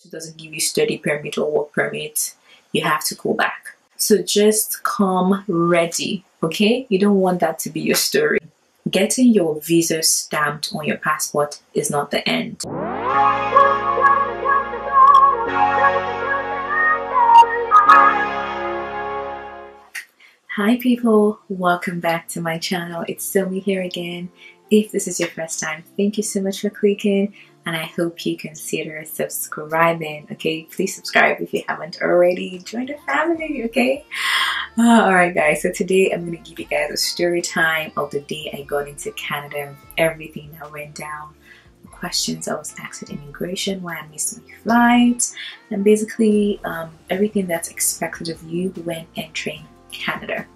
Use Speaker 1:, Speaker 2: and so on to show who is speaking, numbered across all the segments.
Speaker 1: it doesn't give you study permit or work permit, you have to go back. So just come ready, okay? You don't want that to be your story. Getting your visa stamped on your passport is not the end. Hi people, welcome back to my channel. It's Sommy here again. If this is your first time, thank you so much for clicking, and I hope you consider subscribing. Okay, please subscribe if you haven't already. Join the family, okay? Alright guys, so today I'm going to give you guys a story time of the day I got into Canada, everything that went down, the questions I was asked at immigration, why I missed my flight, and basically everything that's expected of you when entering Canada.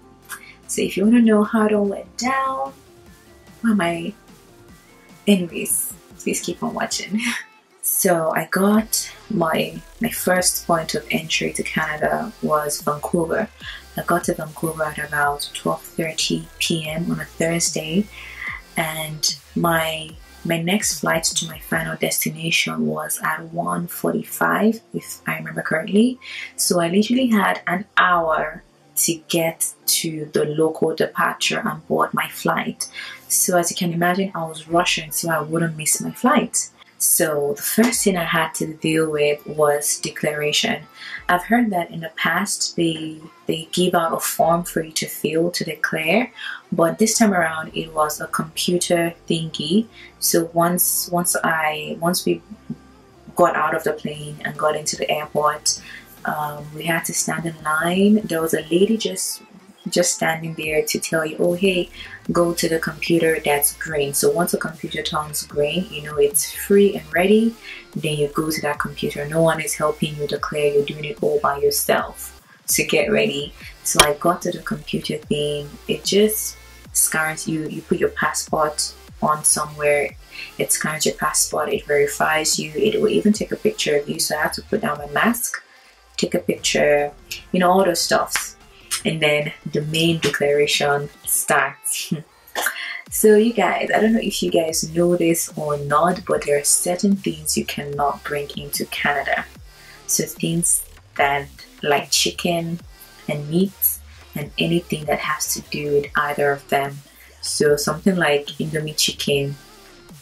Speaker 1: So if you want to know how it all went down, anyways, please keep on watching. So I got my first point of entry to Canada was Vancouver. I got to Vancouver at about 12:30 p.m. on a Thursday, and my next flight to my final destination was at 1:45, if I remember correctly. So I literally had an hour to get to the local departure and board my flight. So as you can imagine, I was rushing so I wouldn't miss my flight. So the first thing I had to deal with was declaration. I've heard that in the past they give out a form for you to fill to declare, but this time around it was a computer thingy. So once we got out of the plane and got into the airport, we had to stand in line. There was a lady just standing there to tell you, oh hey, go to the computer that's green. So once the computer turns green, you know it's free and ready, then you go to that computer. No one is helping you declare, you're doing it all by yourself. So get ready. So I got to the computer thing. It just scans you put your passport on somewhere, it scans your passport, it verifies you, it will even take a picture of you. So I had to put down my mask, take a picture, you know, all those stuffs, and then the main declaration starts. So you guys, I don't know if you guys know this or not, but there are certain things you cannot bring into Canada. So things that like chicken and meat and anything that has to do with either of them. So something like Indomie chicken,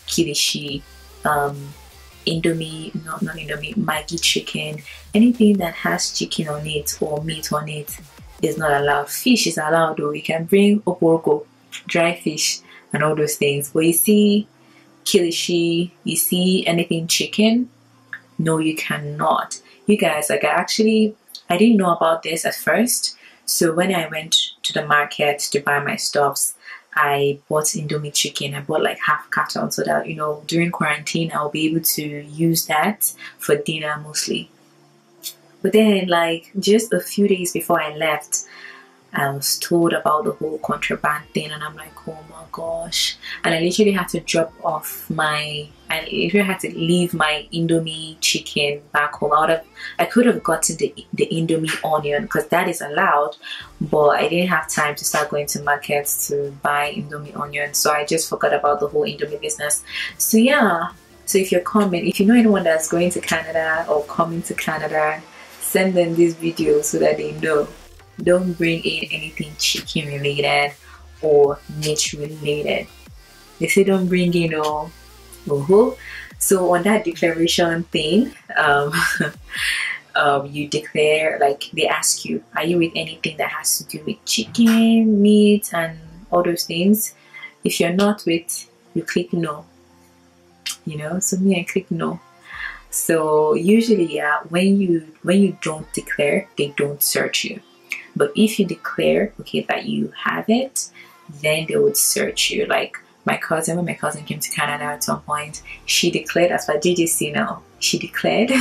Speaker 1: kilishi, Indomie, not Indomie, Maggi chicken, anything that has chicken on it or meat on it is not allowed. Fish is allowed though. You can bring oporoko, dry fish, and all those things. But you see kilishi, you see anything chicken, no, you cannot. You guys, like I didn't know about this at first. So when I went to the market to buy my stuffs, I bought Indomie chicken. I bought like half carton so that, you know, during quarantine I'll be able to use that for dinner mostly. But then like just a few days before I left, I was told about the whole contraband thing, and I'm like, oh my gosh. And I literally had to leave my Indomie chicken back home. I could have gotten the Indomie onion because that is allowed, but I didn't have time to start going to markets to buy Indomie onion, so I just forgot about the whole Indomie business. So yeah, so if you know anyone that's going to Canada or coming to Canada, send them this video so that they know. Don't bring in anything chicken related or meat related. They say don't bring in So on that declaration thing, you declare, like they ask you, are you with anything that has to do with chicken, meat, and all those things? If you're not with, you click no. You know, so me, I click no. So usually, yeah, when you don't declare, they don't search you. But if you declare, okay, that you have it, then they would search you. Like when my cousin came to Canada at some point, she declared, as per DGC now, she declared.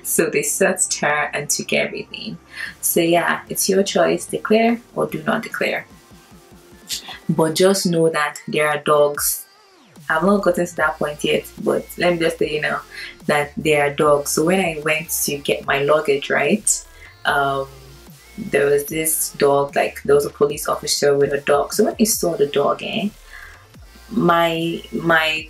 Speaker 1: So they searched her and took everything. So yeah, it's your choice, declare or do not declare. But just know that there are dogs. I've not gotten to that point yet, but let me just say, you know, that there are dogs. So when I went to get my luggage, right, there was this dog, like there was a police officer with a dog. So when I saw the dog, my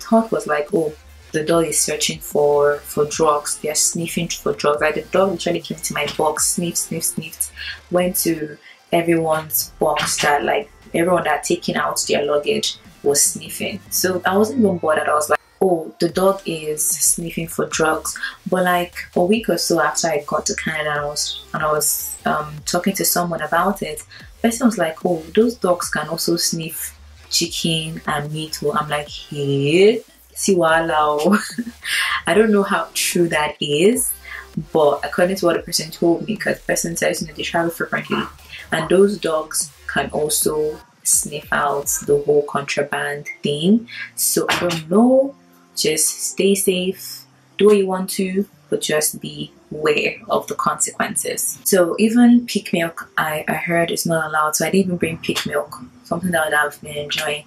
Speaker 1: thought was like, oh, the dog is searching for drugs. They're sniffing for drugs. Like the dog literally came to my box, sniffed, went to everyone's box that like everyone that taking out their luggage was sniffing. So I wasn't even bothered. I was like, oh, the dog is sniffing for drugs. But like a week or so after I got to Canada, and I was talking to someone about it, the person was like, oh, those dogs can also sniff chicken and meat. I'm like, hey, see, wow. I don't know how true that is, but according to what the person told me, because the person says, you know, they travel frequently, and those dogs can also sniff out the whole contraband thing. So I don't know, just stay safe, do what you want to, but just be aware of the consequences. So even pig milk, I heard is not allowed, so I didn't even bring pig milk, something that I've been enjoying.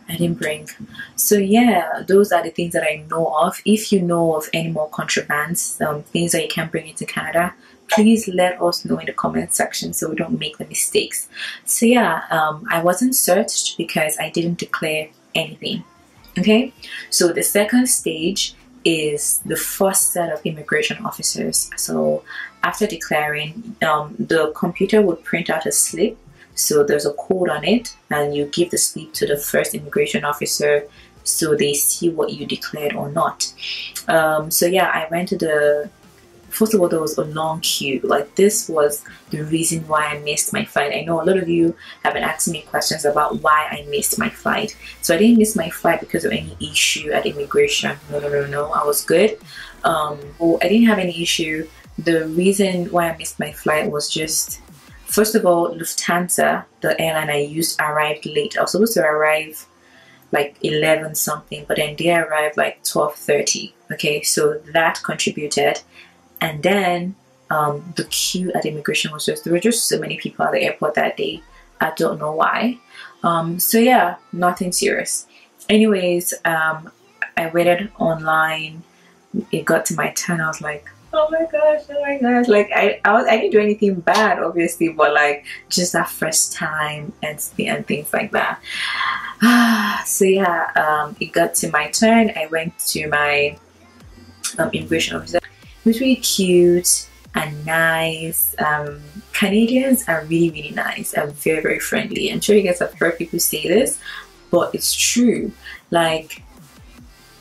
Speaker 1: I didn't bring. So yeah, those are the things that I know of. If you know of any more contrabands, things that you can bring into Canada, please let us know in the comment section so we don't make the mistakes. So yeah, I wasn't searched because I didn't declare anything. Okay, so the second stage is the first set of immigration officers. So after declaring, the computer would print out a slip. So there's a code on it, and you give the slip to the first immigration officer so they see what you declared or not. So yeah, I went to the, first of all, there was a long queue. Like, this was the reason why I missed my flight. I know a lot of you have been asking me questions about why I missed my flight. So I didn't miss my flight because of any issue at immigration. No, I was good. I didn't have any issue. The reason why I missed my flight was just, first of all, Lufthansa, the airline I used, arrived late. I was supposed to arrive like 11 something, but then they arrived like 12:30. Okay, so that contributed. And then the queue at immigration was just, there were just so many people at the airport that day. I don't know why. So yeah, nothing serious. Anyways, I waited online. It got to my turn. I was like, oh my gosh. Like, I didn't do anything bad, obviously, but like just that first time and things like that. So yeah, it got to my turn. I went to my immigration officer. It was really cute and nice. Canadians are really nice and very friendly. I'm sure you guys have heard people say this, but it's true. Like,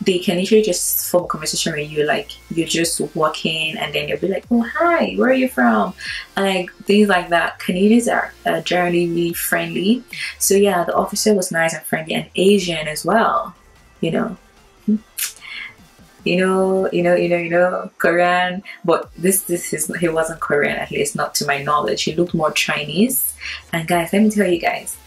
Speaker 1: they can literally just form a conversation with you, like you're just walking and then you'll be like, oh hi, where are you from, and like things like that. Canadians are generally really friendly. So yeah, the officer was nice and friendly, and Asian as well, you know, Korean, but he wasn't Korean, at least not to my knowledge. He looked more Chinese. And guys, let me tell you guys,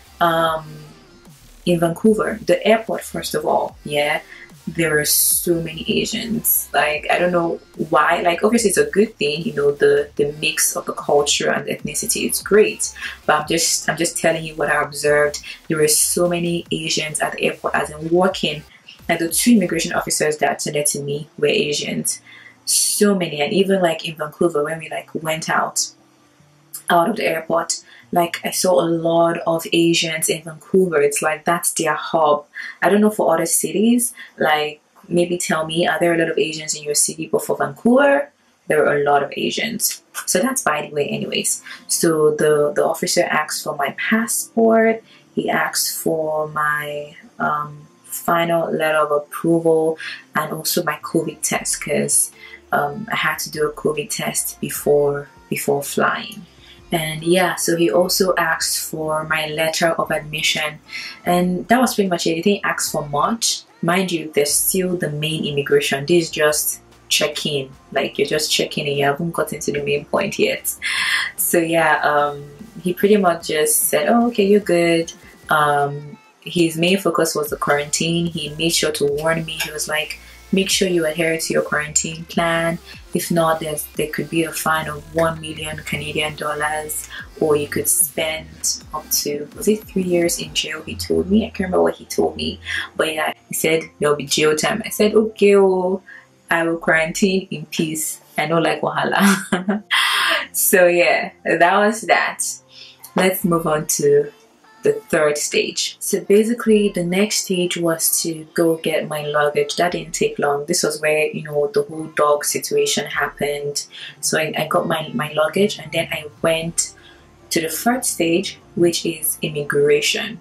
Speaker 1: in Vancouver, the airport, first of all, yeah, there are so many Asians. Like, I don't know why. Like, obviously it's a good thing, you know, the mix of the culture and the ethnicity is great, but I'm just telling you what I observed. There were so many Asians at the airport, as in walking. Like, the two immigration officers that attended to me were Asians. So many. And even like in Vancouver, when we like went out of the airport, like I saw a lot of Asians in Vancouver. It's like that's their hub. I don't know for other cities, like maybe tell me, are there a lot of Asians in your city? But for Vancouver, there are a lot of Asians. So that's by the way. Anyways, so the officer asked for my passport. He asked for my final letter of approval and also my COVID test, because I had to do a COVID test before flying. And yeah, so he also asked for my letter of admission, and that was pretty much it. He didn't ask for much. Mind you, there's still the main immigration. This is just check-in, like you're just checking in, you haven't gotten to the main point yet. So yeah, he pretty much just said, oh okay, you're good. His main focus was the quarantine. He made sure to warn me. He was like, make sure you adhere to your quarantine plan. If not, there could be a fine of 1 million Canadian dollars, or you could spend up to, was it 3 years in jail, he told me. I can't remember what he told me, but yeah, he said there'll be jail time. I said, okay, oh, I will quarantine in peace. I know, like wahala. So yeah, that was that. Let's move on to the third stage. So basically the next stage was to go get my luggage. That didn't take long. This was where, you know, the whole dog situation happened. So I got my luggage, and then I went to the third stage, which is immigration.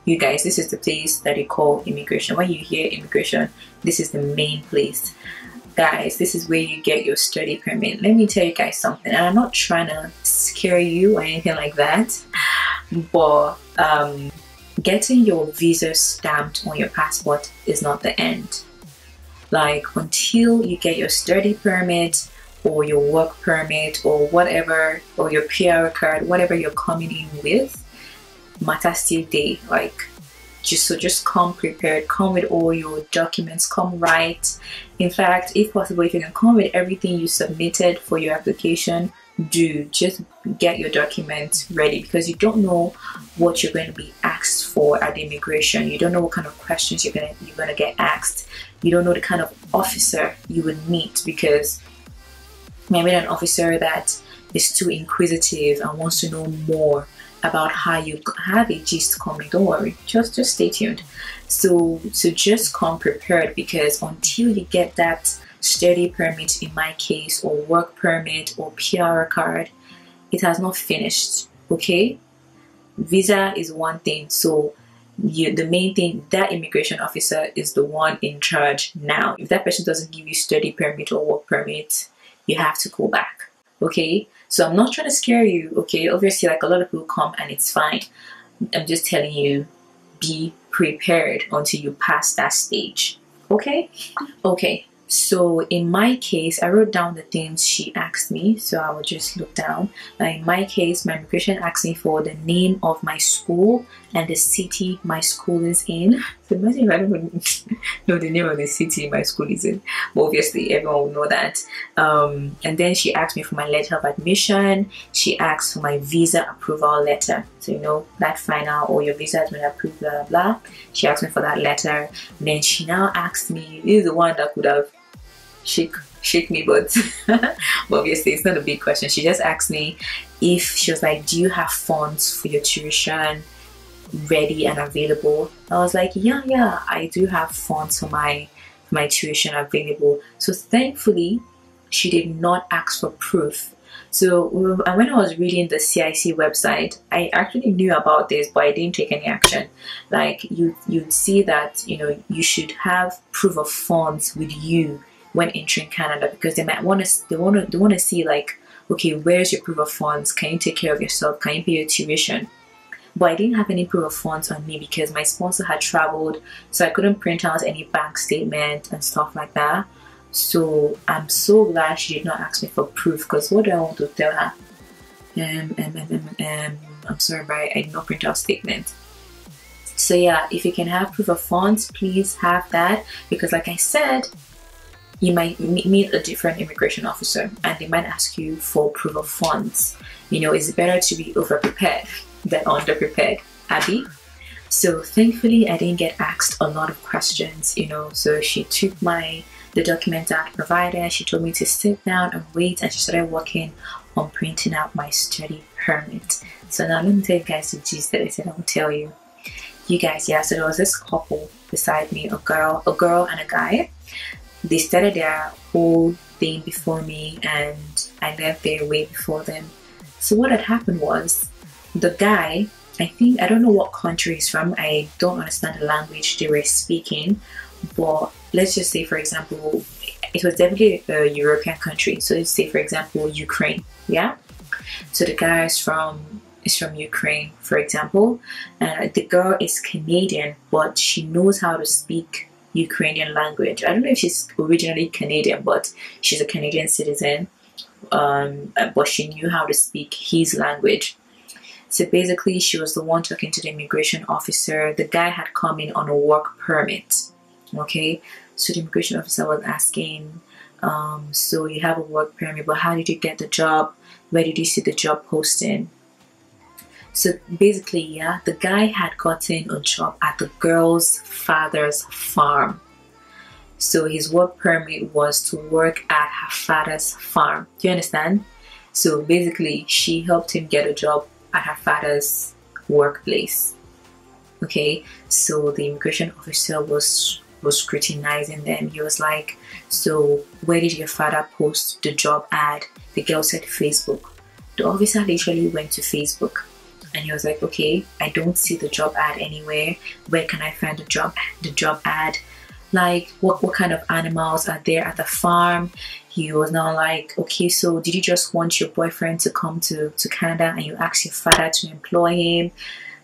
Speaker 1: You guys, this is the place that they call immigration. When you hear immigration, this is the main place. Guys, this is where you get your study permit. Let me tell you guys something, and I'm not trying to scare you or anything like that, but getting your visa stamped on your passport is not the end. Like, until you get your study permit or your work permit or whatever, or your PR card, whatever you're coming in with, matter still day. Like, just come prepared, come with all your documents, come right. In fact, if possible, if you can come with everything you submitted for your application, just get your documents ready, because you don't know what you're going to be asked for at the immigration. You don't know what kind of questions you're gonna get asked. You don't know the kind of officer you would meet, because maybe an officer that is too inquisitive and wants to know more about how you have a gist coming. Don't worry, just stay tuned. So just come prepared, because until you get that study permit, in my case, or work permit or PR card, it has not finished. Okay, visa is one thing, so the main thing, that immigration officer is the one in charge now. If that person doesn't give you study permit or work permit, you have to go back. Okay, so I'm not trying to scare you. Okay, obviously, like, a lot of people come and it's fine. I'm just telling you, be prepared until you pass that stage. Okay, so in my case, I wrote down the things she asked me, so I will just look down. Now, in my case, my immigration asked me for the name of my school and the city my school is in. So imagine if I don't know the name of the city my school is in. But obviously, everyone will know that. And then she asked me for my letter of admission. She asked for my visa approval letter. So, you know, that final, or your visa has been approved, blah, blah, blah. She asked me for that letter. And then she now asked me, this is the one that could have shake me, but obviously it's not a big question. She just asked me if, she was like, do you have funds for your tuition ready and available? I was like, yeah, I do have funds for my tuition available. So thankfully she did not ask for proof. So when I was reading the CIC website, I actually knew about this, but I didn't take any action. Like, you'd see that, you know, you should have proof of funds with you when entering Canada, because they want to see, like, okay, where's your proof of funds? Can you take care of yourself? Can you pay your tuition? But I didn't have any proof of funds on me because my sponsor had traveled, so I couldn't print out any bank statement and stuff like that. So I'm so glad she did not ask me for proof, because what do I want to tell her? I'm sorry, but I did not print out statement. So yeah, if you can have proof of funds, please have that, because like I said, you might meet a different immigration officer and they might ask you for proof of funds. You know, it's better to be over prepared than under prepared, Abby. So thankfully I didn't get asked a lot of questions, you know. So she took the documents I provided, she told me to sit down and wait, and she started working on printing out my study permit. So now let me tell you guys the gist that I said I would tell you. You guys, yeah, so there was this couple beside me, a girl and a guy. They started their whole thing before me, and I left there way before them. So what had happened was, the guy, I don't know what country he's from, I don't understand the language they were speaking, but let's just say, for example, it was definitely a European country. So let's say, for example, Ukraine, yeah? So the guy is from Ukraine, for example, and the girl is Canadian, but she knows how to speak Ukrainian language. I don't know if she's originally Canadian, but she's a Canadian citizen, but she knew how to speak his language. So basically, she was the one talking to the immigration officer. The guy had come in on a work permit. Okay, so the immigration officer was asking, so you have a work permit, but how did you get the job? Where did you see the job posting? So basically, yeah, the guy had gotten a job at the girl's father's farm. So his work permit was to work at her father's farm. Do you understand? So basically, she helped him get a job at her father's workplace. Okay, so the immigration officer was scrutinizing them. He was like, so where did your father post the job ad? The girl said Facebook. The officer literally went to Facebook and he was like, okay, I don't see the job ad anywhere. Where can I find the job ad? Like, what kind of animals are there at the farm? He was now like, okay, so did you just want your boyfriend to come to Canada and you asked your father to employ him?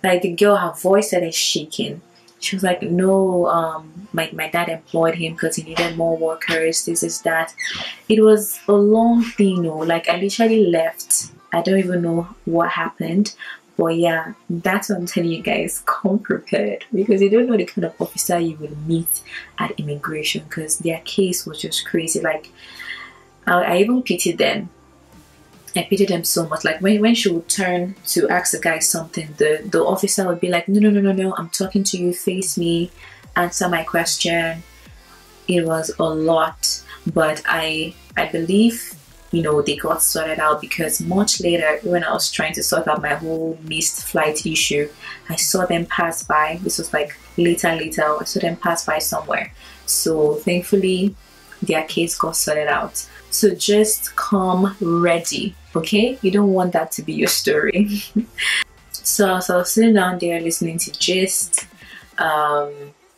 Speaker 1: Like, the girl, her voice started shaking. She was like, no, my dad employed him because he needed more workers, this is that. It was a long thing, like I literally left. I don't even know what happened. But yeah, that's what I'm telling you guys, come prepared, because you don't know the kind of officer you will meet at immigration, because their case was just crazy. Like, I even pitied them. I pitied them so much. Like when she would turn to ask the guy something, the officer would be like, no, I'm talking to you, face me, answer my question. It was a lot, but I believe, they got sorted out, because much later, when I was trying to sort out my whole missed flight issue, I saw them pass by. This was like later, I saw them pass by somewhere. So thankfully, their case got sorted out. So just come ready, okay? You don't want that to be your story. So I was sitting down there listening to gist.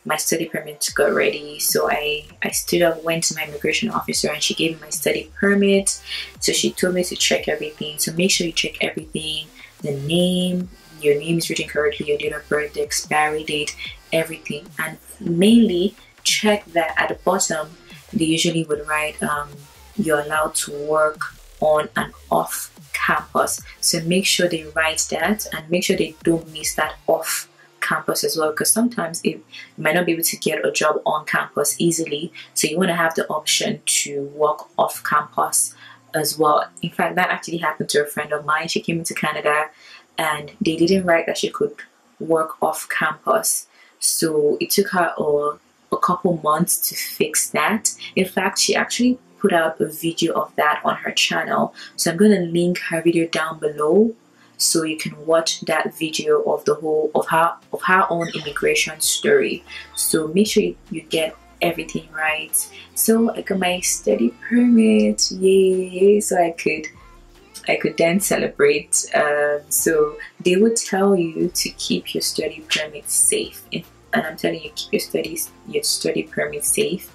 Speaker 1: My study permit got ready, so I stood up, went to my immigration officer, and she gave me my study permit. So she told me to check everything. So make sure you check everything: the name, your name is written correctly, your date of birth, the expiry date, everything. And mainly check that at the bottom they usually would write you're allowed to work on and off campus. So make sure they write that, and make sure they don't miss that off campus as well, because sometimes you might not be able to get a job on campus easily, so you want to have the option to work off campus as well. In fact, that actually happened to a friend of mine. She came into Canada and they didn't write that she could work off campus, so it took her a couple months to fix that. In fact, she actually put out a video of that on her channel, so I'm going to link her video down below, so you can watch that video of her own immigration story. So make sure you get everything right. So I got my study permit, yay! So I could then celebrate. So they would tell you to keep your study permit safe, and I'm telling you, keep your study permit safe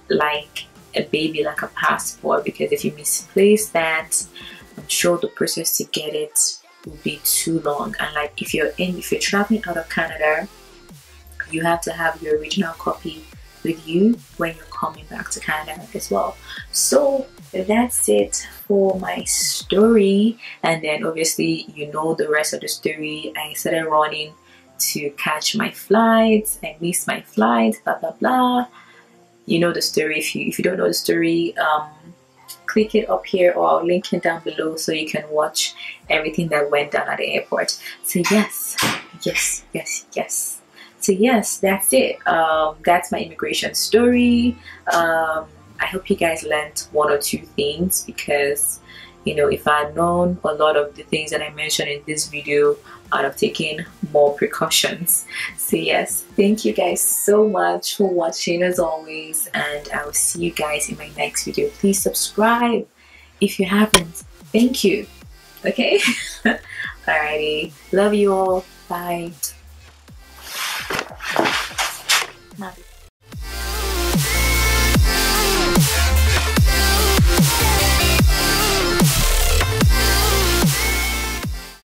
Speaker 1: like a baby, like a passport, because if you misplace that, I'm sure the process to get it will be too long. And like if you're traveling out of Canada, you have to have your original copy with you when you're coming back to Canada as well. So that's it for my story, and then obviously the rest of the story. I started running to catch my flight. I missed my flight, blah blah blah. You know the story. If you don't know the story, click it up here, or I'll link it down below so you can watch everything that went down at the airport. So yes. So yes, that's it. That's my immigration story. I hope you guys learned one or two things, because if I had known a lot of the things that I mentioned in this video, I'd have taken more precautions. So yes, thank you guys so much for watching as always, and I will see you guys in my next video. Please subscribe if you haven't. Thank you. Okay. Alrighty, love you all. Bye.